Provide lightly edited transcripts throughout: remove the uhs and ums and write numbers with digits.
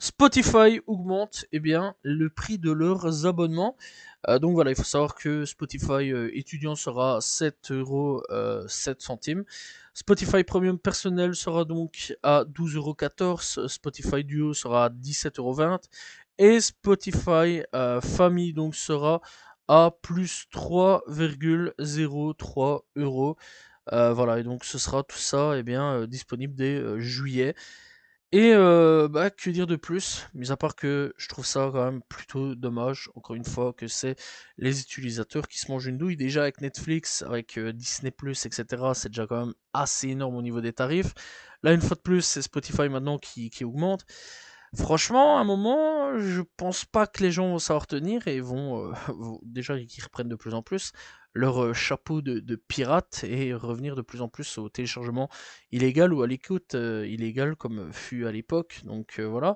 Spotify augmente le prix de leurs abonnements. Donc voilà, il faut savoir que Spotify étudiant sera 7 € 7 centimes. Spotify Premium personnel sera donc à 12,14 €. Spotify Duo sera à 17,20 €. Et Spotify Famille donc sera à plus 3,03 €. Voilà, et donc ce sera tout ça disponible dès juillet. Et que dire de plus? Mis à part que je trouve ça quand même plutôt dommage, encore une fois, que c'est les utilisateurs qui se mangent une douille. Déjà avec Netflix, avec Disney+, etc., c'est déjà quand même assez énorme au niveau des tarifs. Là, une fois de plus, c'est Spotify maintenant qui augmente. Franchement, à un moment, je pense pas que les gens vont savoir tenir et déjà qu'ils reprennent de plus en plus leur chapeau de pirate et revenir de plus en plus au téléchargement illégal ou à l'écoute illégale comme fut à l'époque. Donc voilà.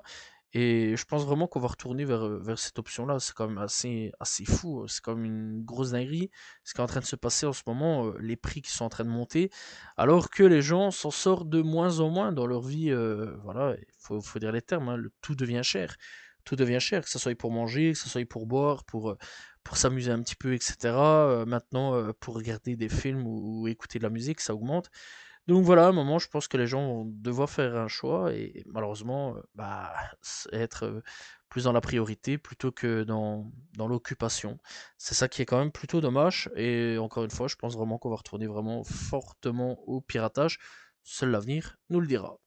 Et je pense vraiment qu'on va retourner vers cette option-là. C'est quand même assez fou. C'est quand même une grosse dinguerie. Ce qui est en train de se passer en ce moment, les prix qui sont en train de monter, alors que les gens s'en sortent de moins en moins dans leur vie. Voilà, il faut dire les termes, hein, tout devient cher. Tout devient cher, que ce soit pour manger, que ce soit pour boire, pour s'amuser un petit peu, etc. Maintenant, pour regarder des films ou écouter de la musique, ça augmente. Donc voilà, à un moment, je pense que les gens vont devoir faire un choix et malheureusement, être plus dans la priorité plutôt que dans l'occupation. C'est ça qui est quand même plutôt dommage. Et encore une fois, je pense vraiment qu'on va retourner vraiment fortement au piratage. Seul l'avenir nous le dira.